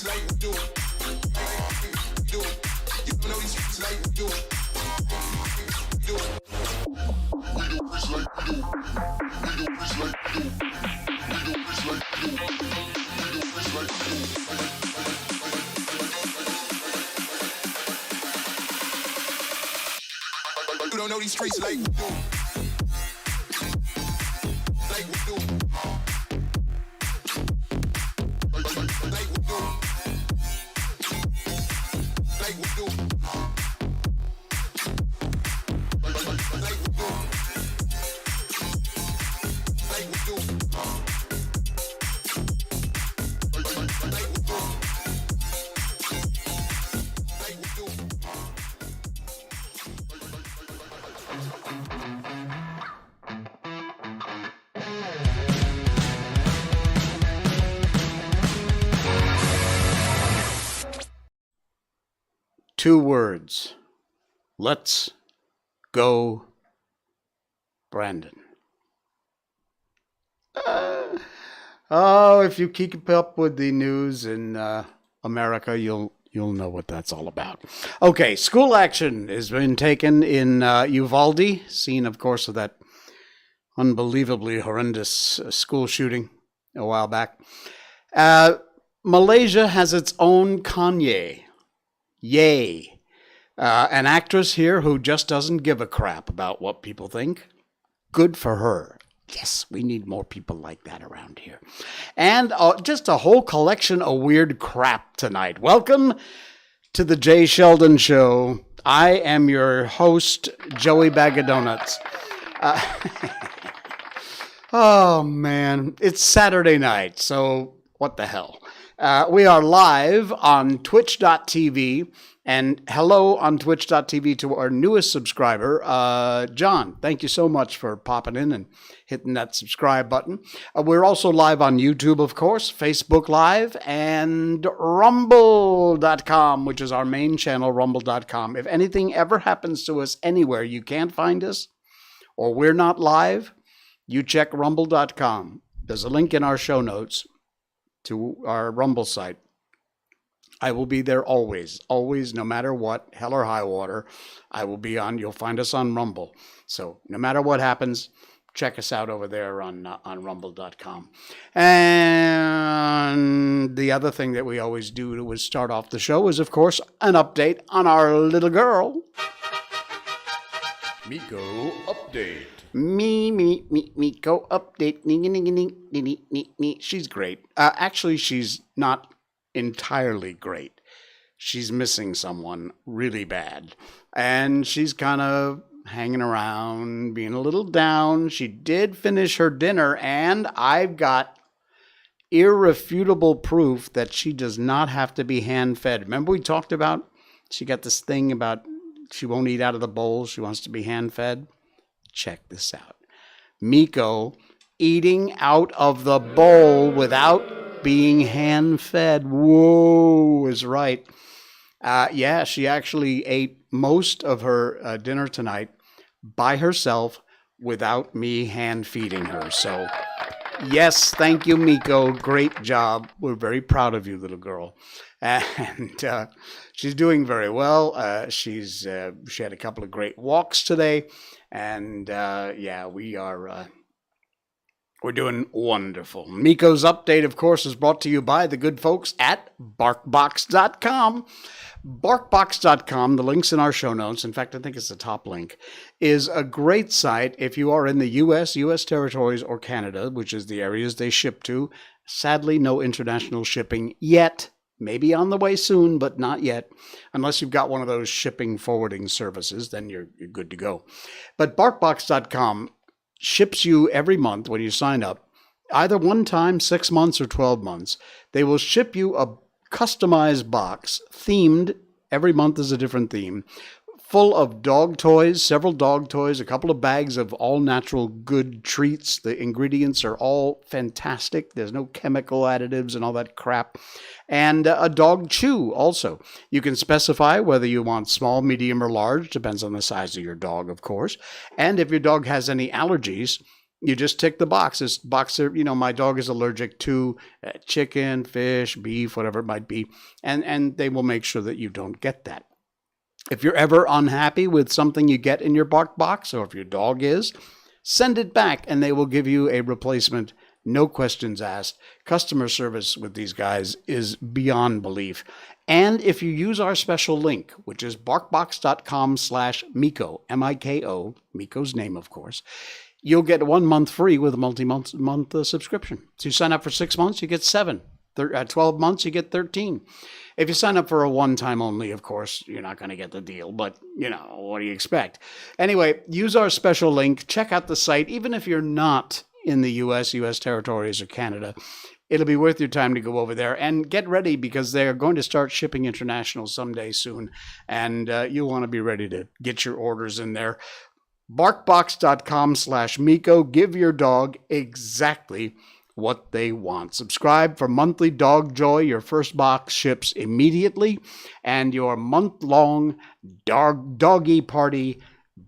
like we do. Do. You know these streets like we do. Do. We do this like we do. We do this like we do. We do this like we do. We do this like we do. You don't know these streets like we do. Like we do. Like we do. Like we do. Like we do. Like we do. Like we do. Two words. Let's go, Brandon. If you keep up with the news in America, you'll know what that's all about. Okay, school action has been taken in Uvalde, scene, of course, of that unbelievably horrendous school shooting a while back. Malaysia has its own Kanye. Yay. An actress here who just doesn't give a crap about what people think. Good for her. Yes, we need more people like that around here. And just a whole collection of weird crap tonight. Welcome to the Jay Sheldon Show. I am your host, Joey Bag of Donuts. Oh, man. It's Saturday night, so what the hell? We are live on twitch.tv, and hello on twitch.tv to our newest subscriber, John. Thank you so much for popping in and hitting that subscribe button. We're also live on YouTube, of course, Facebook Live, and rumble.com, which is our main channel, rumble.com. If anything ever happens to us anywhere you can't find us, or we're not live, you check rumble.com. There's a link in our show notes to our Rumble site. I will be there always, no matter what, hell or high water. I will be on, you'll find us on Rumble. So no matter what happens, check us out over there on rumble.com. And the other thing that we always do to start off the show is, of course, an update on our little girl. Miko update. Miko update. She's great. Actually, she's not entirely great. She's missing someone really bad. And she's kind of hanging around, being a little down. She did finish her dinner, and I've got irrefutable proof that she does not have to be hand-fed. Remember we talked about, she got this thing about she won't eat out of the bowl. She wants to be hand-fed. Check this out. Miko eating out of the bowl without being hand-fed. Whoa, is right. Yeah, she actually ate most of her dinner tonight by herself without me hand-feeding her. So, yes, thank you, Miko. Great job. We're very proud of you, little girl. And she's doing very well. She had a couple of great walks today. And yeah, we're doing wonderful. Miko's update, of course, is brought to you by the good folks at Barkbox.com. Barkbox.com, the link's in our show notes. In fact, I think it's the top link, is a great site if you are in the U.S., U.S. territories, or Canada, which is the areas they ship to. Sadly, no international shipping yet. Maybe on the way soon, but not yet. Unless you've got one of those shipping forwarding services, then you're good to go. But Barkbox.com ships you every month when you sign up, either one time, 6 months, or 12 months. They will ship you a customized box, themed. Every month is a different theme, full of dog toys, several dog toys, a couple of bags of all natural good treats. The ingredients are all fantastic. There's no chemical additives and all that crap. And a dog chew also. You can specify whether you want small, medium, or large. Depends on the size of your dog, of course. And if your dog has any allergies, You just tick the box. This box, my dog is allergic to chicken, fish, beef, whatever it might be, and they will make sure that you don't get that. If you're ever unhappy with something you get in your Barkbox, or if your dog is, send it back and they will give you a replacement. No questions asked. Customer service with these guys is beyond belief. And if you use our special link, which is barkbox.com/Miko, M-I-K-O, Miko's name, of course, you'll get 1 month free with a multi-month subscription. So you sign up for 6 months, you get 7. 12 months, you get 13. If you sign up for a one-time only, of course, you're not going to get the deal. But, what do you expect? Anyway, use our special link. Check out the site. Even if you're not in the U.S. territories, or Canada, it'll be worth your time to go over there. And get ready, because they're going to start shipping international someday soon. And you'll want to be ready to get your orders in there. Barkbox.com/Miko. Give your dog exactly what they want. Subscribe for monthly dog joy. Your first box ships immediately, and your month-long doggy party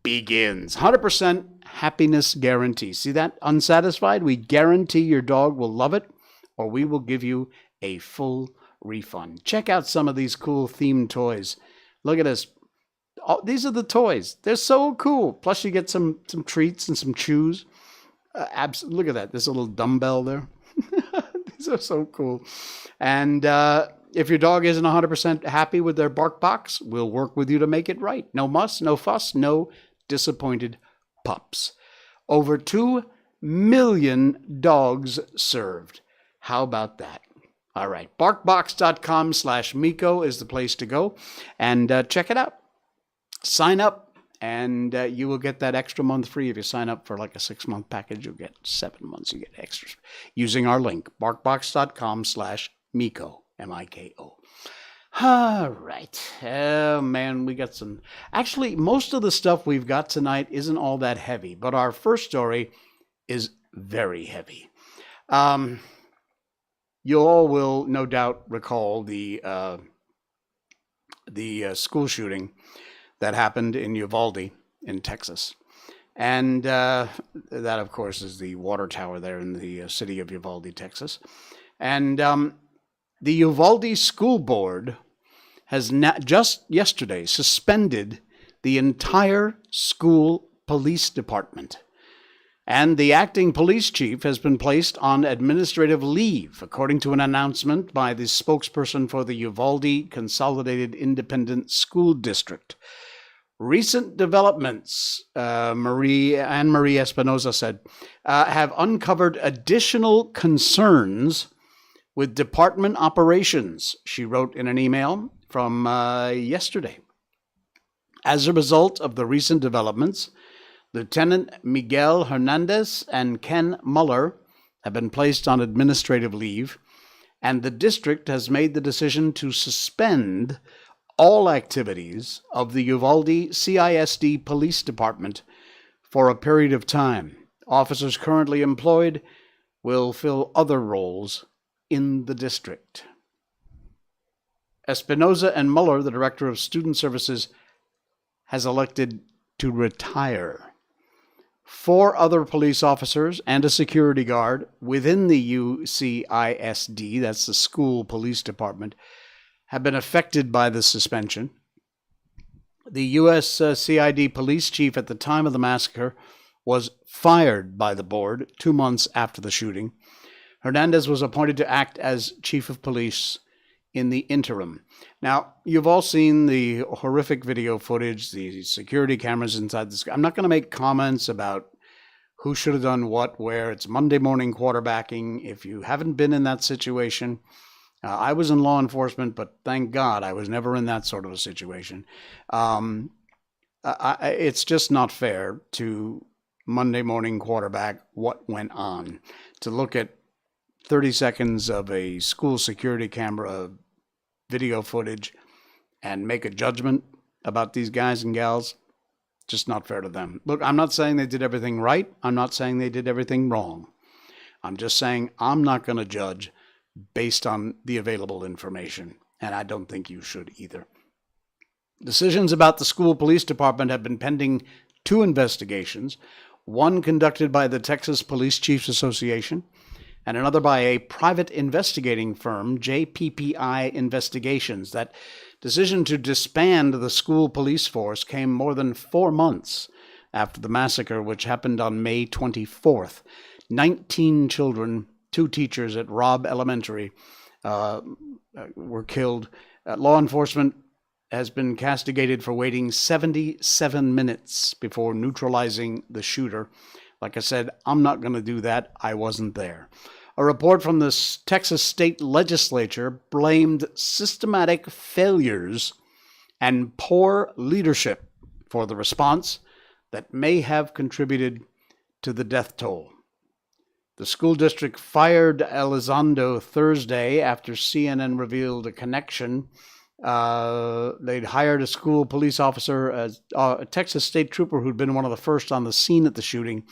begins. 100% happiness guarantee. See that? Unsatisfied? We guarantee your dog will love it, or we will give you a full refund. Check out some of these cool themed toys. Look at this. Oh, these are the toys. They're so cool. Plus, you get some treats and some chews. Look at that. There's a little dumbbell there. These are so cool. And if your dog isn't 100% happy with their Barkbox, we'll work with you to make it right. No muss, no fuss, no disappointed pups. Over 2 million dogs served. How about that? All right. Barkbox.com/Miko is the place to go. And check it out. Sign up, and you will get that extra month free. If you sign up for like a 6-month package, you'll get 7 months. You get extras using our link, barkbox.com/Miko, M-I-K-O. All right. Oh, man, we got some. Actually, most of the stuff we've got tonight isn't all that heavy, but our first story is very heavy. You all will no doubt recall the school shooting that happened in Uvalde in Texas. And that, of course, is the water tower there in the city of Uvalde, Texas. And the Uvalde School Board has just yesterday suspended the entire school police department. And the acting police chief has been placed on administrative leave, according to an announcement by the spokesperson for the Uvalde Consolidated Independent School District. Recent developments, Marie Espinosa said, have uncovered additional concerns with department operations, she wrote in an email from yesterday. As a result of the recent developments, Lieutenant Miguel Hernandez and Ken Muller have been placed on administrative leave, and the district has made the decision to suspend all activities of the Uvalde CISD Police Department for a period of time. Officers currently employed will fill other roles in the district. Espinoza and Muller, the director of student services, has elected to retire. 4 other police officers and a security guard within the UCISD, that's the school police department, have been affected by the suspension. The U.S. CID police chief at the time of the massacre was fired by the board 2 months after the shooting. Hernandez was appointed to act as chief of police in the interim. Now, you've all seen the horrific video footage, the security cameras inside the school. I'm not going to make comments about who should have done what, where. It's Monday morning quarterbacking. If you haven't been in that situation, I was in law enforcement, but thank God I was never in that sort of a situation. It's just not fair to Monday morning quarterback what went on. To look at 30 seconds of a school security camera video footage and make a judgment about these guys and gals, just not fair to them. Look, I'm not saying they did everything right. I'm not saying they did everything wrong. I'm just saying I'm not going to judge based on the available information, and I don't think you should either. Decisions about the school police department have been pending 2 investigations, one conducted by the Texas Police Chiefs Association, and another by a private investigating firm, JPPI Investigations. That decision to disband the school police force came more than 4 months after the massacre, which happened on May 24th. 19 children, 2 teachers at Robb Elementary were killed. Law enforcement has been castigated for waiting 77 minutes before neutralizing the shooter. Like I said, I'm not going to do that. I wasn't there. A report from the Texas state legislature blamed systematic failures and poor leadership for the response that may have contributed to the death toll. The school district fired Elizondo Thursday after CNN revealed a connection. They'd hired a school police officer, a Texas state trooper who'd been one of the first on the scene at the shooting.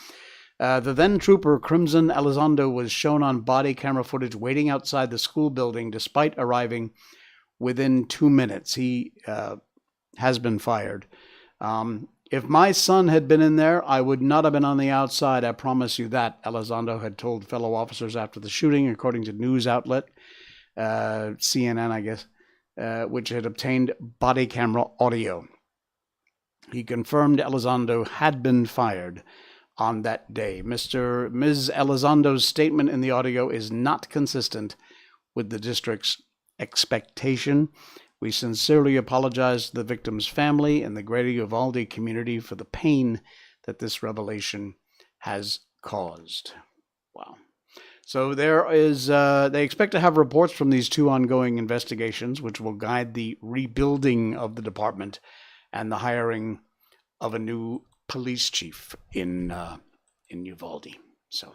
The then trooper, Crimson Elizondo, was shown on body camera footage waiting outside the school building despite arriving within 2 minutes. He has been fired. If my son had been in there, I would not have been on the outside, I promise you that, Elizondo had told fellow officers after the shooting, according to news outlet CNN, I guess, which had obtained body camera audio. He confirmed Elizondo had been fired on that day. Ms. Elizondo's statement in the audio is not consistent with the district's expectation. We sincerely apologize to the victim's family and the greater Uvalde community for the pain that this revelation has caused. Wow. So there is, they expect to have reports from these 2 ongoing investigations, which will guide the rebuilding of the department and the hiring of a new police chief in Uvalde. So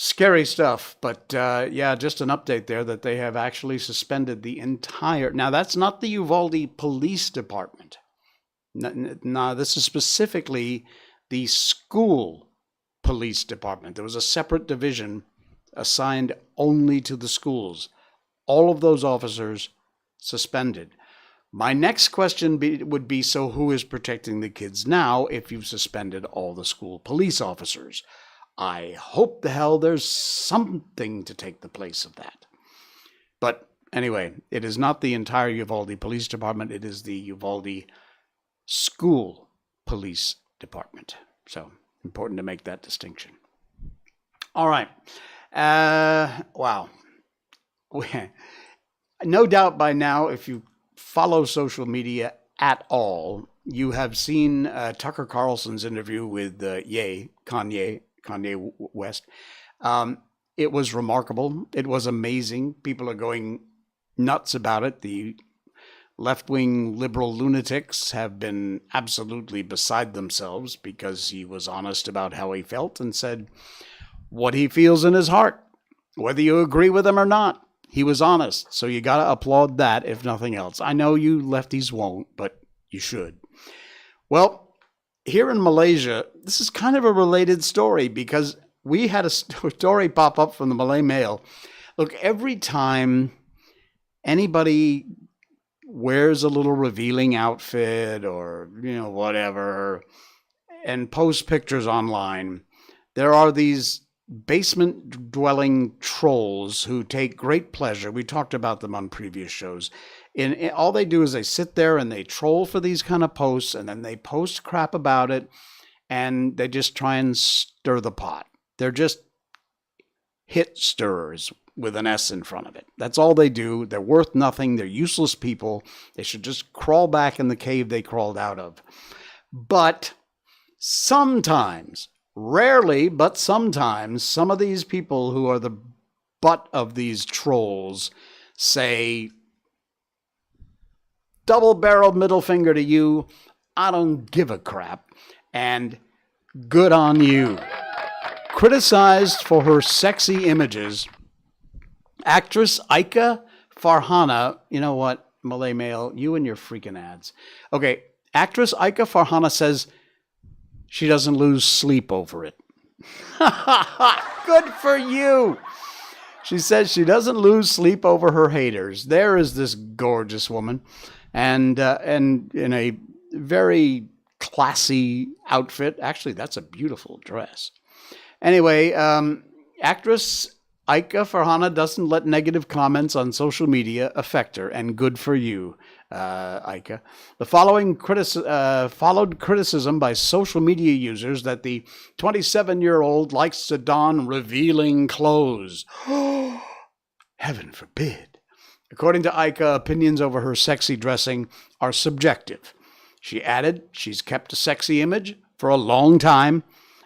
scary stuff, but yeah, just an update there that they have actually suspended the entire. Now that's not the Uvalde Police Department. No, this is specifically the school police department. There was a separate division assigned only to the schools. All of those officers suspended. My next question would be, so who is protecting the kids now if you've suspended all the school police officers? I hope the hell there's something to take the place of that. But anyway, it is not the entire Uvalde Police Department. It is the Uvalde School Police Department. So important to make that distinction. All right. Wow. No doubt by now, if you follow social media at all, you have seen Tucker Carlson's interview with Kanye West. It was remarkable. It was amazing. People are going nuts about it. The left-wing liberal lunatics have been absolutely beside themselves because he was honest about how he felt and said what he feels in his heart, whether you agree with him or not. He was honest, so you got to applaud that, if nothing else. I know you lefties won't, but you should. Well, here in Malaysia, this is kind of a related story because we had a story pop up from the Malay Mail. Look, every time anybody wears a little revealing outfit or, whatever, and posts pictures online, there are these basement-dwelling trolls who take great pleasure. We talked about them on previous shows. And all they do is they sit there and they troll for these kind of posts, and then they post crap about it, and they just try and stir the pot. They're just hit stirrers with an S in front of it. That's all they do. They're worth nothing. They're useless people. They should just crawl back in the cave they crawled out of. But sometimes, rarely, but sometimes, some of these people who are the butt of these trolls say, double-barreled middle finger to you, I don't give a crap, and good on you. Criticized for her sexy images, actress Aika Farhana, you know what, Malay Mail, you and your freaking ads. Okay, actress Aika Farhana says she doesn't lose sleep over it. Good for you. She says she doesn't lose sleep over her haters. There is this gorgeous woman, and in a very classy outfit. Actually, that's a beautiful dress. Anyway, actress Aika Farhana doesn't let negative comments on social media affect her, and good for you, Aika. The following followed criticism by social media users that the 27-year-old likes to don revealing clothes. Heaven forbid. According to Aika, opinions over her sexy dressing are subjective. She added she's kept a sexy image for a long time,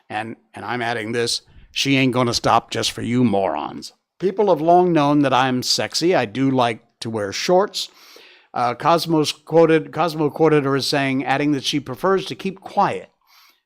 and I'm adding this, she ain't going to stop just for you morons. People have long known that I'm sexy. I do like to wear shorts. Cosmo quoted her as saying, adding that she prefers to keep quiet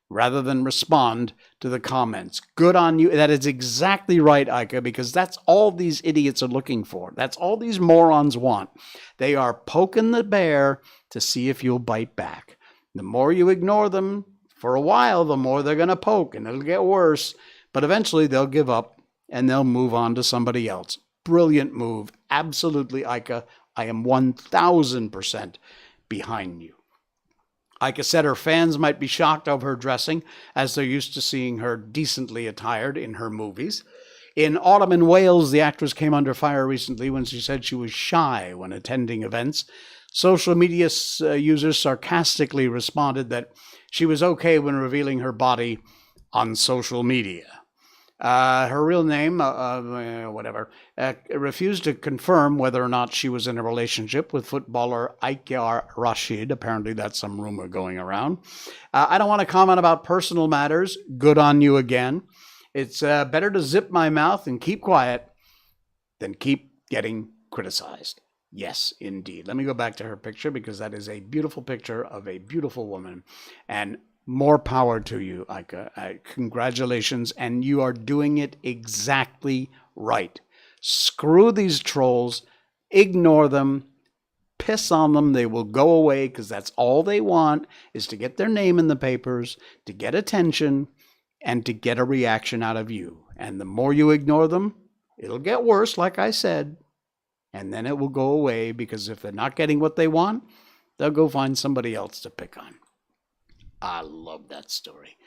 rather than respond to the comments. Good on you. That is exactly right, Aika, because that's all these idiots are looking for. That's all these morons want. They are poking the bear to see if you'll bite back. The more you ignore them for a while, the more they're going to poke, and it'll get worse. But eventually they'll give up and they'll move on to somebody else. Brilliant move. Absolutely, Aika. I am 1,000% behind you. Aika said her fans might be shocked over her dressing, as they're used to seeing her decently attired in her movies. In Autumn in Wales, the actress came under fire recently when she said she was shy when attending events. Social media users sarcastically responded that she was okay when revealing her body on social media. Her real name, refused to confirm whether or not she was in a relationship with footballer Iker Rashid. Apparently that's some rumor going around. I don't want to comment about personal matters. Good on you again. It's better to zip my mouth and keep quiet than keep getting criticized. Yes, indeed. Let me go back to her picture because that is a beautiful picture of a beautiful woman. And more power to you, Aika. Congratulations. And you are doing it exactly right. Screw these trolls. Ignore them. Piss on them. They will go away because that's all they want is to get their name in the papers, to get attention, and to get a reaction out of you. And the more you ignore them, it'll get worse, like I said. And then it will go away because if they're not getting what they want, they'll go find somebody else to pick on. I love that story.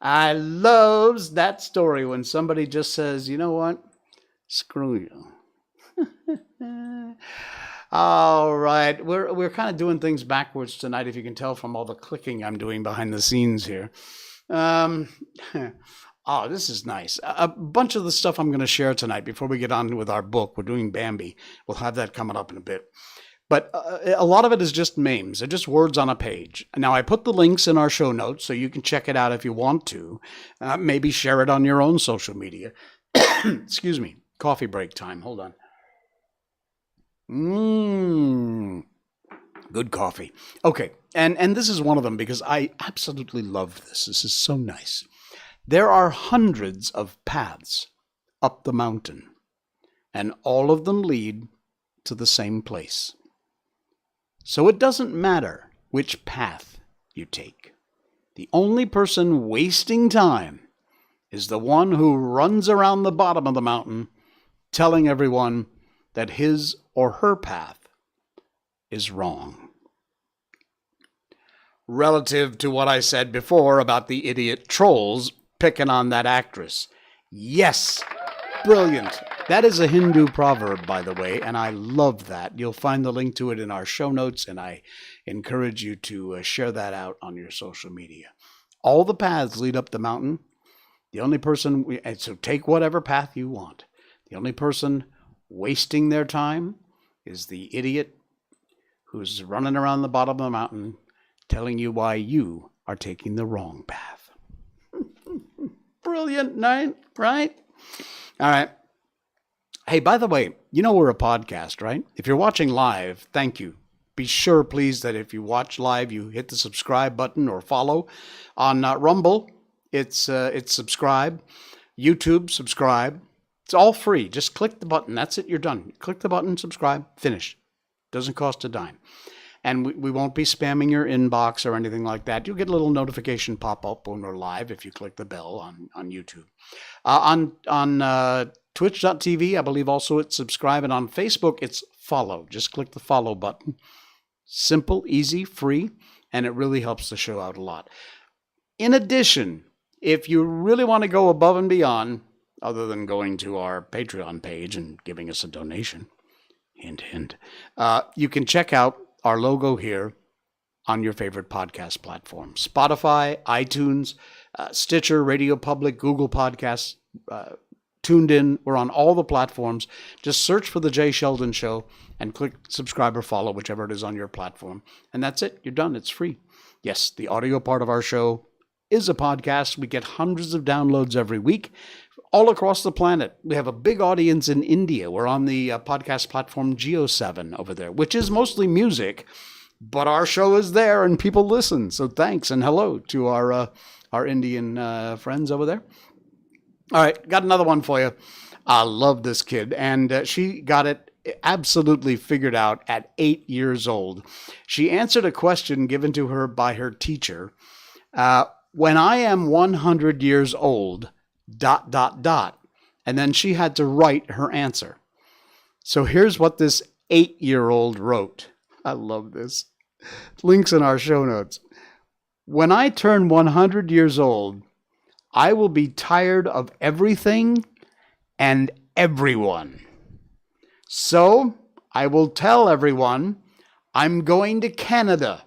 I loves that story when somebody just says, you know what? Screw you. All right. We're kind of doing things backwards tonight, if you can tell from all the clicking I'm doing behind the scenes here. Oh, this is nice. A bunch of the stuff I'm going to share tonight before we get on with our book. We're doing Bambi. We'll have that coming up in a bit. But a lot of it is just memes. They're just words on a page. Now, I put the links in our show notes so you can check it out if you want to. Maybe share it on your own social media. Excuse me. Coffee break time. Hold on. Good coffee. Okay. And this is one of them because I absolutely love this. This is so nice. There are hundreds of paths up the mountain, and all of them lead to the same place. So it doesn't matter which path you take. The only person wasting time is the one who runs around the bottom of the mountain telling everyone that his or her path is wrong. Relative to what I said before about the idiot trolls picking on that actress. Yes, brilliant. That is a Hindu proverb, by the way, and I love that. You'll find the link to it in our show notes, and I encourage you to share that out on your social media. All the paths lead up the mountain. The only person, so take whatever path you want. The only person wasting their time is the idiot who's running around the bottom of the mountain telling you why you are taking the wrong path. Brilliant night, right? All right. Hey, by the way, you know we're a podcast, right? If you're watching live, thank you. Be sure, please, that if you watch live, you hit the subscribe button or follow. On Rumble, it's subscribe. YouTube, subscribe. It's all free. Just click the button. That's it. You're done. Click the button, subscribe, finish. Doesn't cost a dime. And we won't be spamming your inbox or anything like that. You'll get a little notification pop up when we're live if you click the bell on YouTube. On Twitch.tv, I believe also it's subscribe. And on Facebook, it's follow. Just click the follow button. Simple, easy, free. and it really helps the show out a lot. In addition, if you really want to go above and beyond, other than going to our Patreon page and giving us a donation, hint, hint, you can check out our logo here on your favorite podcast platform. Spotify, iTunes, Stitcher, Radio Public, Google Podcasts, Tuned In. We're on all the platforms. Just search for The Jay Sheldon Show and click subscribe or follow, whichever it is on your platform. And that's it. You're done. It's free. Yes, the audio part of our show is a podcast. We get hundreds of downloads every week all across the planet. We have a big audience in India. We're on the podcast platform Geo7 over there, which is mostly music, but our show is there and people listen. So thanks and hello to our Indian friends over there. All right, got another one for you. I love this kid, and she got it absolutely figured out at 8 years old. She answered a question given to her by her teacher. When I am 100 years old, ... And then she had to write her answer. So here's what this 8-year-old wrote. I love this. Links in our show notes. When I turn 100 years old, I will be tired of everything and everyone. So I will tell everyone I'm going to Canada,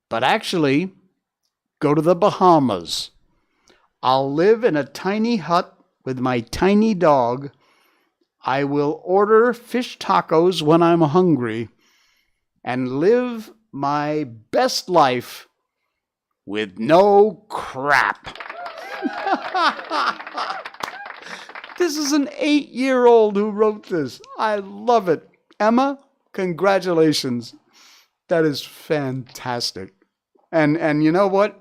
but actually go to the Bahamas. I'll live in a tiny hut with my tiny dog. I will order fish tacos when I'm hungry and live my best life with no crap. This is an 8-year-old who wrote this. I love it. Emma, congratulations. That is fantastic. And you know what?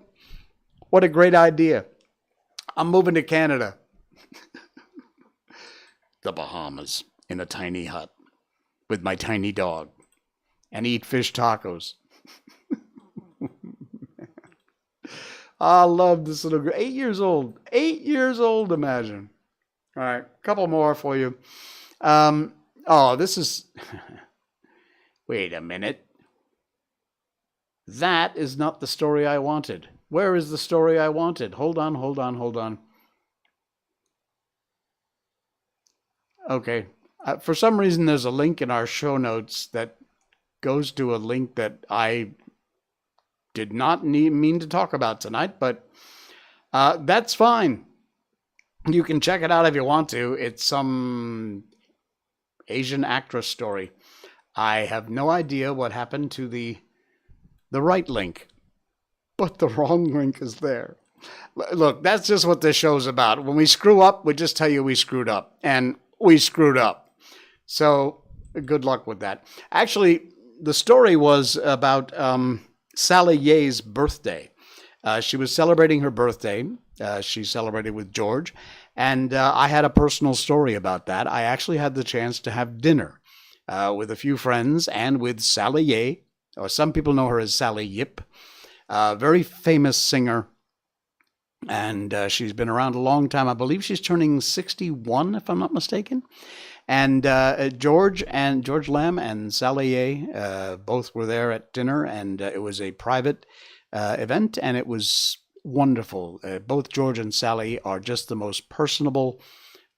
What a great idea. I'm moving to Canada. The Bahamas in a tiny hut with my tiny dog and eat fish tacos. I love this little girl. 8 years old. 8 years old, imagine. All right, a couple more for you. This is... Wait a minute. That is not the story I wanted. Where is the story I wanted? Hold on. Okay. For some reason, there's a link in our show notes that goes to a link that I did not mean to talk about tonight, but that's fine. You can check it out if you want to. It's some Asian actress story. I have no idea what happened to the right link, but the wrong link is there. Look, that's just what this show's about. When we screw up, we just tell you we screwed up, and we screwed up. So good luck with that. Actually, the story was about Sally Ye's birthday. She was celebrating her birthday. She celebrated with George, and I had a personal story about that. I actually had the chance to have dinner with a few friends and with Sally Ye, or some people know her as Sally Yip, very famous singer, and she's been around a long time. I believe she's turning 61, if I'm not mistaken. And George Lamb and Sally Ye both were there at dinner, and it was a private event, and it was wonderful. Both George and Sally are just the most personable,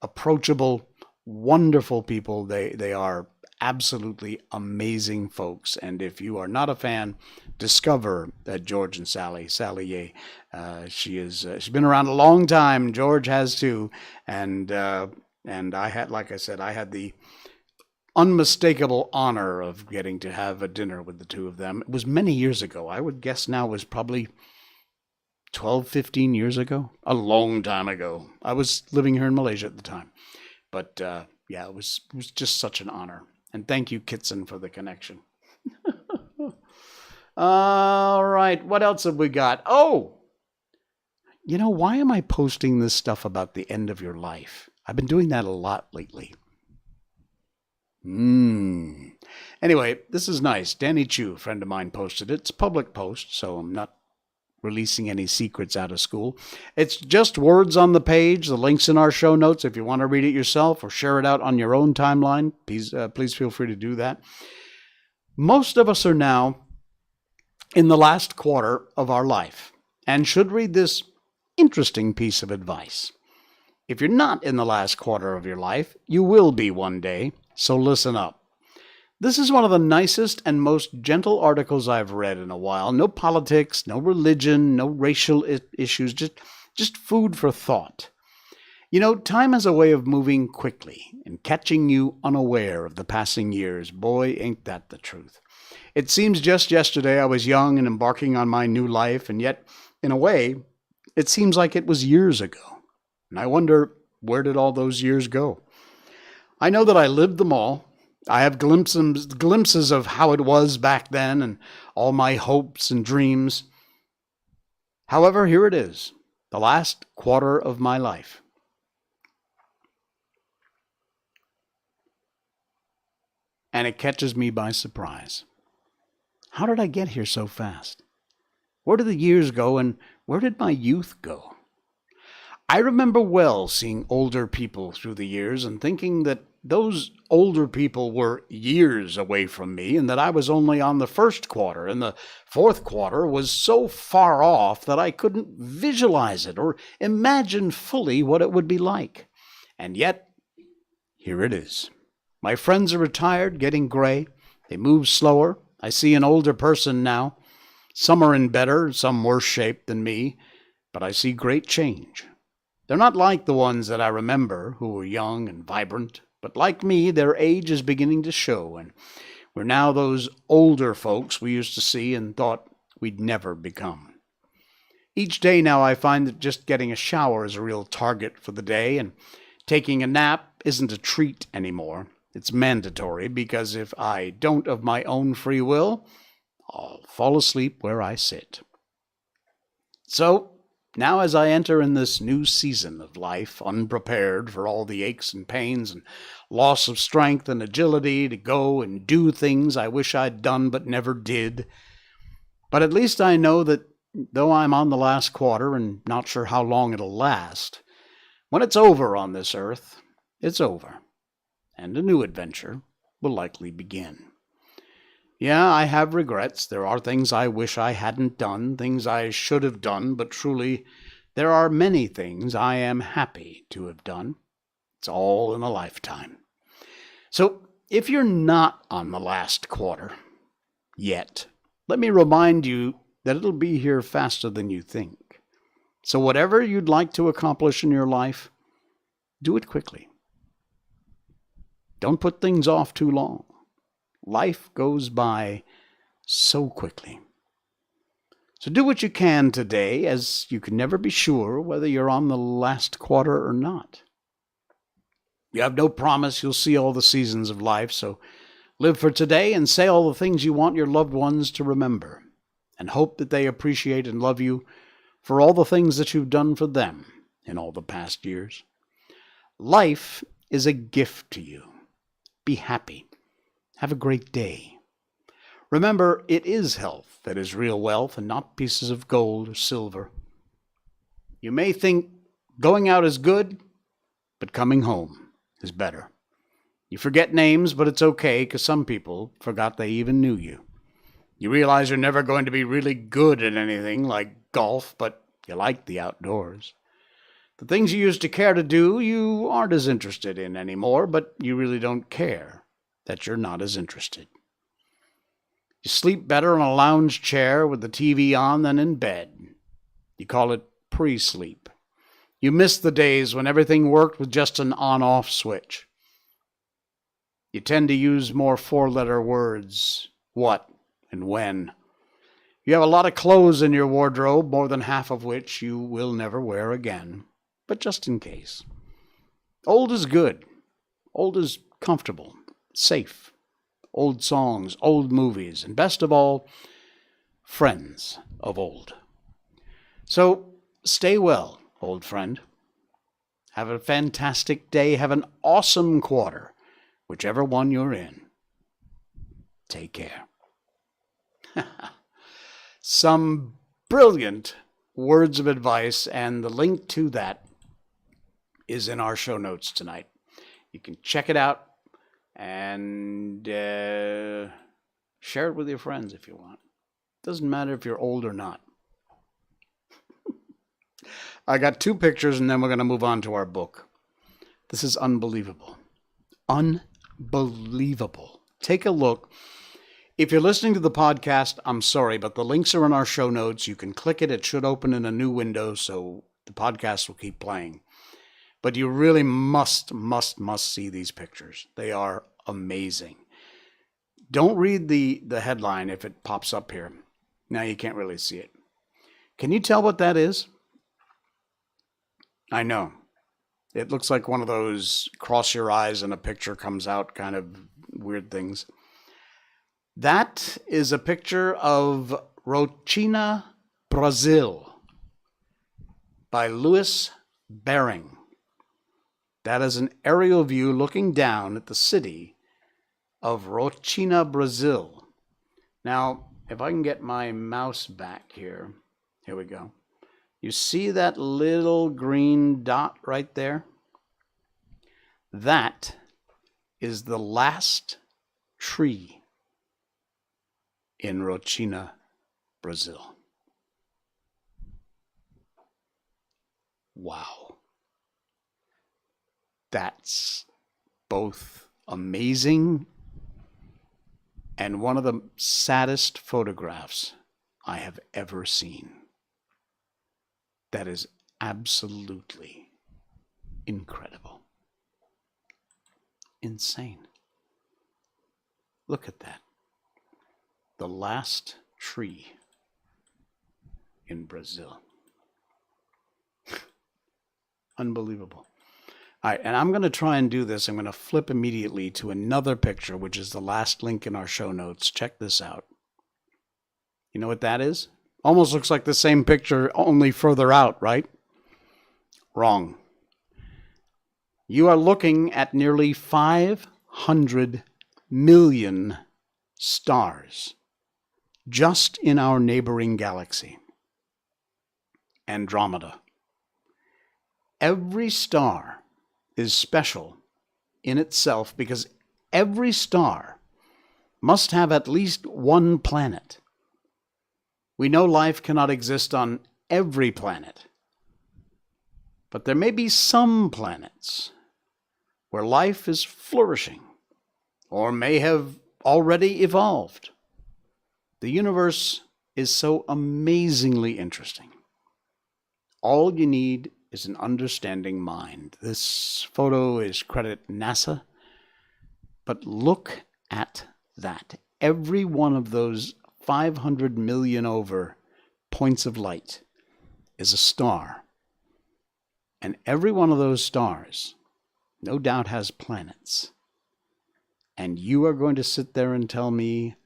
approachable, wonderful people. They are absolutely amazing folks. And if you are not a fan, discover that George and Sally Ye. She's been around a long time. George has too. And I had, like I said, I had the unmistakable honor of getting to have a dinner with the two of them. It was many years ago. I would guess now it was probably 12, 15 years ago. A long time ago. I was living here in Malaysia at the time. But yeah, it was just such an honor. And thank you, Kitson, for the connection. All right, what else have we got? Oh, why am I posting this stuff about the end of your life? I've been doing that a lot lately. Anyway, this is nice. Danny Chu, a friend of mine, posted it. It's a public post, so I'm not releasing any secrets out of school. It's just words on the page. The link's in our show notes. If you want to read it yourself or share it out on your own timeline, please feel free to do that. Most of us are now in the last quarter of our life and should read this interesting piece of advice. If you're not in the last quarter of your life, you will be one day, so listen up. This is one of the nicest and most gentle articles I've read in a while. No politics, no religion, no racial issues, just food for thought. You know, time has a way of moving quickly and catching you unaware of the passing years. Boy, ain't that the truth. It seems just yesterday I was young and embarking on my new life, and yet, in a way, it seems like it was years ago. And I wonder, where did all those years go? I know that I lived them all. I have glimpses of how it was back then and all my hopes and dreams. However, here it is, the last quarter of my life. And it catches me by surprise. How did I get here so fast? Where did the years go, and where did my youth go? I remember well seeing older people through the years and thinking that those older people were years away from me and that I was only on the first quarter, and the fourth quarter was so far off that I couldn't visualize it or imagine fully what it would be like. And yet, here it is. My friends are retired, getting gray. They move slower. I see an older person now. Some are in better, some worse shape than me, but I see great change. They're not like the ones that I remember, who were young and vibrant, but like me, their age is beginning to show, and we're now those older folks we used to see and thought we'd never become. Each day now I find that just getting a shower is a real target for the day, and taking a nap isn't a treat anymore. It's mandatory, because if I don't of my own free will, I'll fall asleep where I sit. So, now as I enter in this new season of life, unprepared for all the aches and pains and loss of strength and agility to go and do things I wish I'd done but never did, but at least I know that though I'm on the last quarter and not sure how long it'll last, when it's over on this earth, it's over. And a new adventure will likely begin. Yeah, I have regrets. There are things I wish I hadn't done, things I should have done, but truly, there are many things I am happy to have done. It's all in a lifetime. So, if you're not on the last quarter yet, let me remind you that it'll be here faster than you think. So whatever you'd like to accomplish in your life, do it quickly. Don't put things off too long. Life goes by so quickly. So do what you can today, as you can never be sure whether you're on the last quarter or not. You have no promise you'll see all the seasons of life, so live for today and say all the things you want your loved ones to remember, and hope that they appreciate and love you for all the things that you've done for them in all the past years. Life is a gift to you. Be happy. Have a great day. Remember, it is health that is real wealth and not pieces of gold or silver. You may think going out is good, but coming home is better. You forget names, but it's okay, because some people forgot they even knew you. You realize you're never going to be really good at anything like golf, but you like the outdoors. The things you used to care to do, you aren't as interested in anymore, but you really don't care that you're not as interested. You sleep better on a lounge chair with the TV on than in bed. You call it pre-sleep. You miss the days when everything worked with just an on-off switch. You tend to use more four-letter words, what and when. You have a lot of clothes in your wardrobe, more than half of which you will never wear again. But just in case. Old is good. Old is comfortable, safe. Old songs, old movies, and best of all, friends of old. So stay well, old friend. Have a fantastic day. Have an awesome quarter, whichever one you're in. Take care. Some brilliant words of advice, and the link to that is in our show notes tonight. You can check it out and share it with your friends if you want. Doesn't matter if you're old or not. I got 2 pictures, and then we're going to move on to our book. This is unbelievable. Unbelievable. Take a look. If you're listening to the podcast, I'm sorry, but the links are in our show notes. You can click it. It should open in a new window, so the podcast will keep playing. But you really must see these pictures. They are amazing. Don't read the headline if it pops up here. Now you can't really see it. Can you tell what that is? I know. It looks like one of those cross your eyes and a picture comes out kind of weird things. That is a picture of Rotina, Brazil by Louis Baring. That is an aerial view looking down at the city of Rotina, Brazil. Now, if I can get my mouse back here. Here we go. You see that little green dot right there? That is the last tree in Rotina, Brazil. Wow. That's both amazing and one of the saddest photographs I have ever seen. That is absolutely incredible. Insane. Look at that. The last tree in Brazil. Unbelievable. All right, and I'm going to try and do this. I'm going to flip immediately to another picture, which is the last link in our show notes. Check this out. You know what that is? Almost looks like the same picture, only further out, right? Wrong. You are looking at nearly 500 million stars just in our neighboring galaxy, Andromeda. Every star is special in itself because every star must have at least one planet. We know life cannot exist on every planet, but there may be some planets where life is flourishing or may have already evolved. The universe is so amazingly interesting. All you need is an understanding mind. This photo is credit NASA, but look at that. Every one of those 500 million over points of light is a star. And every one of those stars, no doubt, has planets. And you are going to sit there and tell me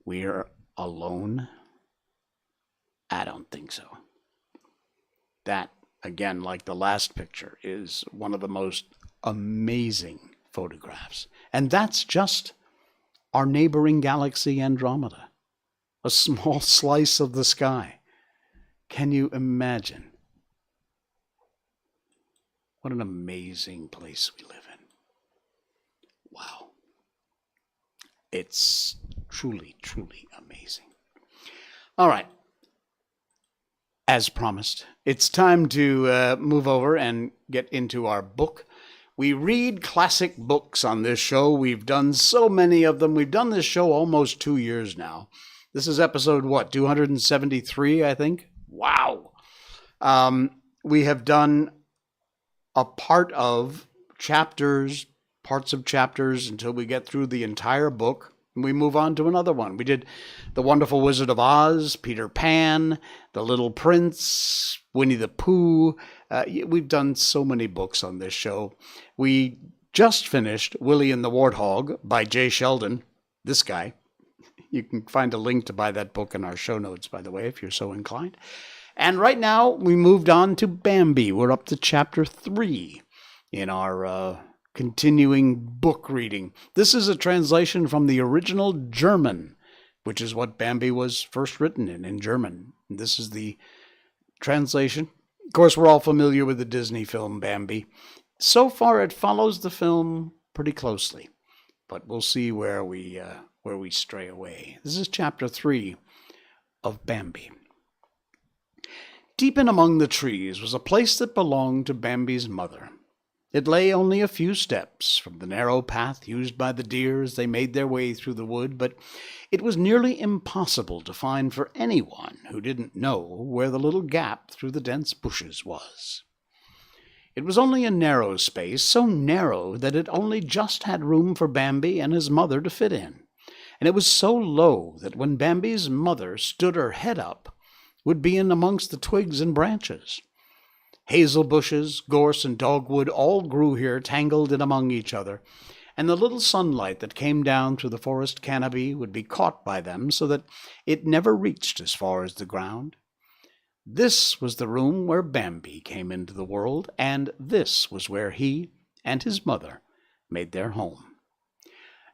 we're alone? I don't think so. That, again, like the last picture, is one of the most amazing photographs. And that's just our neighboring galaxy, Andromeda. A small slice of the sky. Can you imagine? What an amazing place we live in. Wow. It's truly, truly amazing. All right. As promised, it's time to move over and get into our book. We read classic books on this show. We've done so many of them. We've done this show almost 2 years now. This is episode, 273, I think? Wow. We have done a part of chapters, parts of chapters until we get through the entire book. And we move on to another one. We did The Wonderful Wizard of Oz, Peter Pan, The Little Prince, Winnie the Pooh. We've done so many books on this show. We just finished Willie and the Warthog by Jay Sheldon, this guy. You can find a link to buy that book in our show notes, by the way, if you're so inclined. And right now, we moved on to Bambi. We're up to chapter 3 in our continuing book reading. This is a translation from the original German, which is what Bambi was first written in German. This is the translation. Of course, we're all familiar with the Disney film Bambi. So far, it follows the film pretty closely, but we'll see where we stray away. This is chapter 3, of Bambi. Deep in among the trees was a place that belonged to Bambi's mother. It lay only a few steps from the narrow path used by the deer as they made their way through the wood, but it was nearly impossible to find for anyone who didn't know where the little gap through the dense bushes was. It was only a narrow space, so narrow that it only just had room for Bambi and his mother to fit in, and it was so low that when Bambi's mother stood her head up, would be in amongst the twigs and branches. Hazel bushes, gorse, and dogwood all grew here tangled in among each other, and the little sunlight that came down through the forest canopy would be caught by them so that it never reached as far as the ground. This was the room where Bambi came into the world, and this was where he and his mother made their home.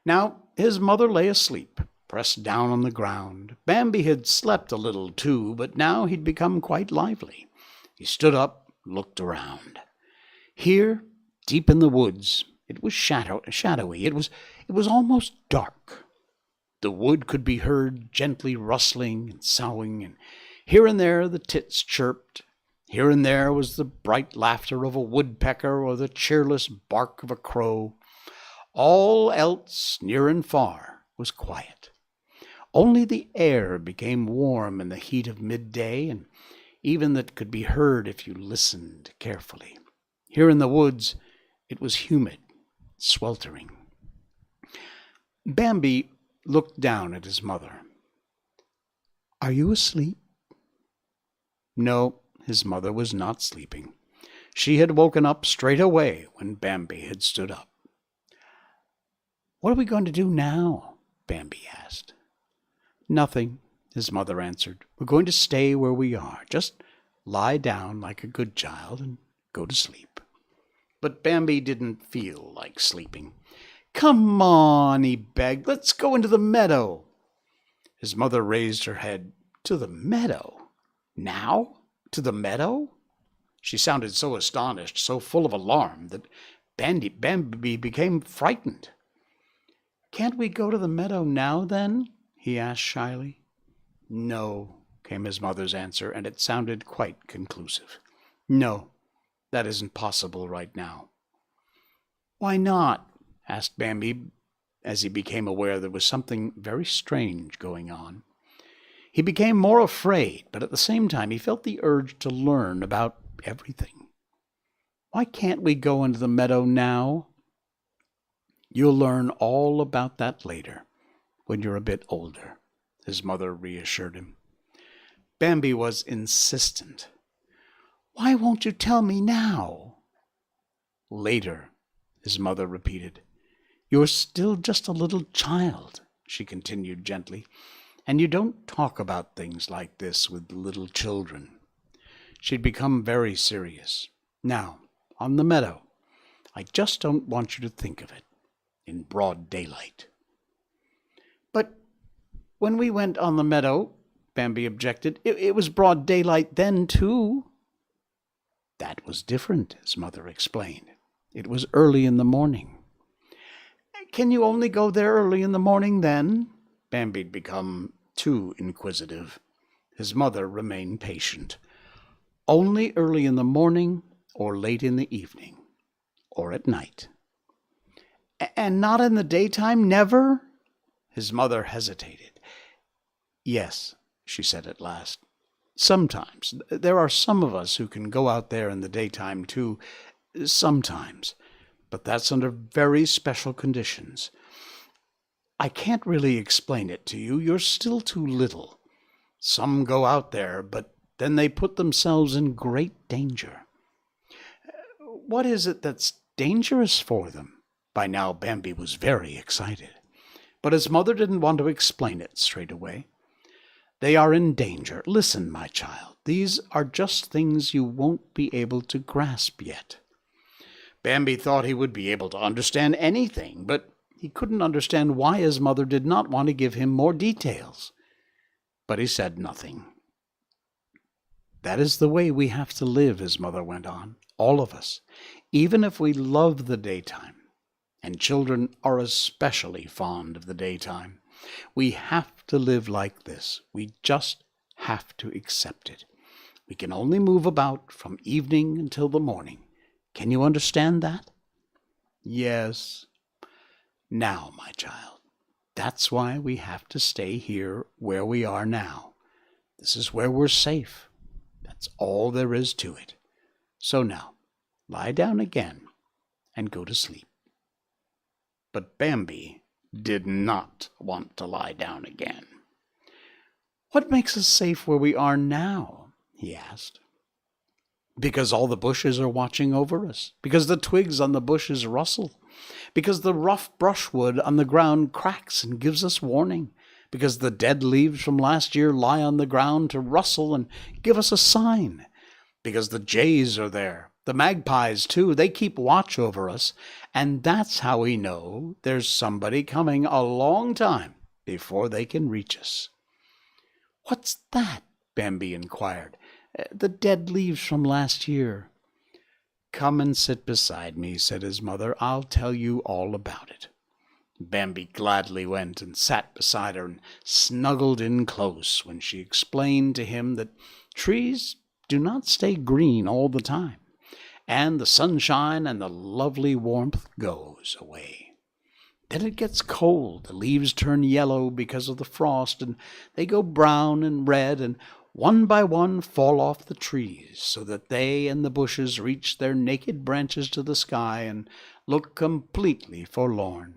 Now his mother lay asleep, pressed down on the ground. Bambi had slept a little too, but now he'd become quite lively. He stood up, looked around. Here, deep in the woods, it was shadowy. It was almost dark. The wood could be heard gently rustling and soughing, and here and there the tits chirped. Here and there was the bright laughter of a woodpecker or the cheerless bark of a crow. All else, near and far, was quiet. Only the air became warm in the heat of midday, and even that could be heard if you listened carefully. Here in the woods, it was humid, sweltering. Bambi looked down at his mother. "Are you asleep?" No, his mother was not sleeping. She had woken up straight away when Bambi had stood up. "What are we going to do now?" Bambi asked. "Nothing," his mother answered. "We're going to stay where we are. Just lie down like a good child and go to sleep." But Bambi didn't feel like sleeping. "Come on," he begged. "Let's go into the meadow." His mother raised her head. "To the meadow? Now? To the meadow?" She sounded so astonished, so full of alarm, that Bambi became frightened. "Can't we go to the meadow now, then?" he asked shyly. "No," came his mother's answer, and it sounded quite conclusive. "No, that isn't possible right now." "Why not?" asked Bambi, as he became aware there was something very strange going on. He became more afraid, but at the same time he felt the urge to learn about everything. "Why can't we go into the meadow now?" "You'll learn all about that later, when you're a bit older," his mother reassured him. Bambi was insistent. "Why won't you tell me now?" "Later," his mother repeated. "You're still just a little child," she continued gently, "and you don't talk about things like this with little children." She'd become very serious. "Now, on the meadow, I just don't want you to think of it in broad daylight." "But when we went on the meadow," Bambi objected, it was broad daylight then, too." "That was different," his mother explained. "It was early in the morning." "Can you only go there early in the morning, then?" Bambi'd become too inquisitive. His mother remained patient. "Only early in the morning, or late in the evening, or at night." "And not in the daytime, never?" His mother hesitated. "Yes," she said at last. "Sometimes. There are some of us who can go out there in the daytime, too. Sometimes. But that's under very special conditions. I can't really explain it to you. You're still too little. Some go out there, but then they put themselves in great danger." "What is it that's dangerous for them?" By now Bambi was very excited. But his mother didn't want to explain it straight away. "They are in danger. Listen, my child. These are just things you won't be able to grasp yet." Bambi thought he would be able to understand anything, but he couldn't understand why his mother did not want to give him more details. But he said nothing. "That is the way we have to live," his mother went on. "All of us. Even if we love the daytime. And children are especially fond of the daytime. We have to live like this. We just have to accept it. We can only move about from evening until the morning. Can you understand that? Yes. Now, my child, that's why we have to stay here where we are now. This is where we're safe. That's all there is to it. So now, lie down again and go to sleep. But Bambi did not want to lie down again. What makes us safe where we are now? He asked. Because all the bushes are watching over us. Because the twigs on the bushes rustle. Because the rough brushwood on the ground cracks and gives us warning. Because the dead leaves from last year lie on the ground to rustle and give us a sign. Because the jays are there. The magpies, too, they keep watch over us. And that's how we know there's somebody coming a long time before they can reach us. What's that? Bambi inquired. The dead leaves from last year. Come and sit beside me, said his mother. I'll tell you all about it. Bambi gladly went and sat beside her and snuggled in close when she explained to him that trees do not stay green all the time, and the sunshine and the lovely warmth goes away. Then it gets cold, the leaves turn yellow because of the frost, and they go brown and red, and one by one fall off the trees, so that they and the bushes reach their naked branches to the sky and look completely forlorn.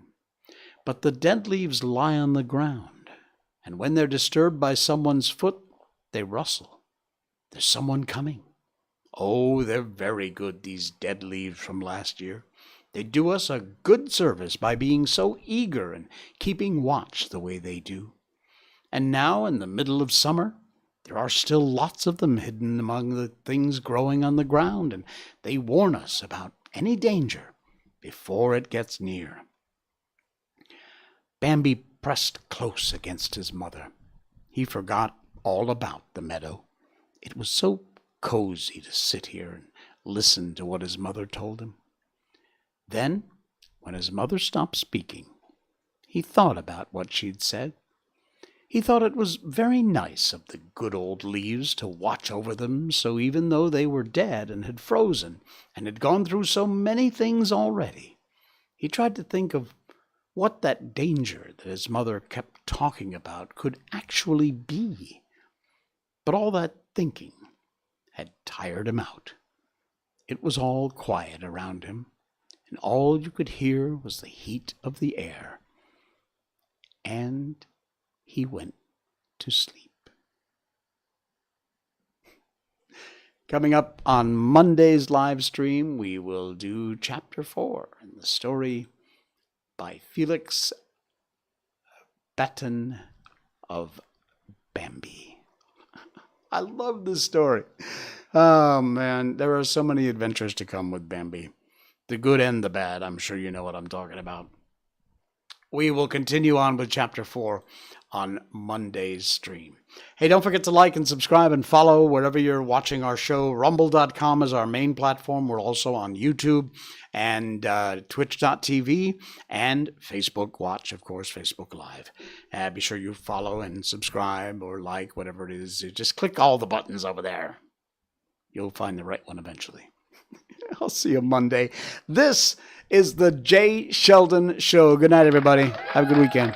But the dead leaves lie on the ground, and when they're disturbed by someone's foot, they rustle. There's someone coming. Oh, they're very good, these dead leaves from last year. They do us a good service by being so eager and keeping watch the way they do. And now, in the middle of summer, there are still lots of them hidden among the things growing on the ground, and they warn us about any danger before it gets near. Bambi pressed close against his mother. He forgot all about the meadow. It was so cozy to sit here and listen to what his mother told him. Then, when his mother stopped speaking, he thought about what she'd said. He thought it was very nice of the good old leaves to watch over them, so even though they were dead and had frozen and had gone through so many things already, he tried to think of what that danger that his mother kept talking about could actually be. But all that thinking had tired him out. It was all quiet around him, and all you could hear was the heat of the air. And he went to sleep. Coming up on Monday's live stream, we will do Chapter 4 in the story by Felix Batten of Bambi. I love this story. Oh, man, there are so many adventures to come with Bambi. The good and the bad. I'm sure you know what I'm talking about. We will continue on with Chapter 4 on Monday's stream. Hey, don't forget to like and subscribe and follow wherever you're watching our show. Rumble.com is our main platform. We're also on YouTube and Twitch.tv and Facebook Watch, of course, Facebook Live. Be sure you follow and subscribe or like, whatever it is. Just click all the buttons over there. You'll find the right one eventually. I'll see you Monday. This is the Jay Sheldon Show. Good night, everybody. Have a good weekend.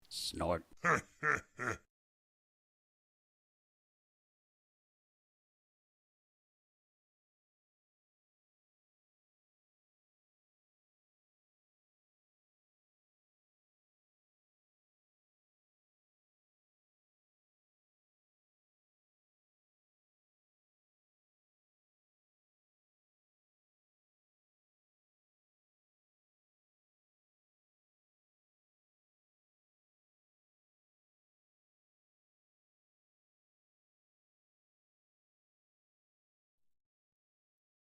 Snort.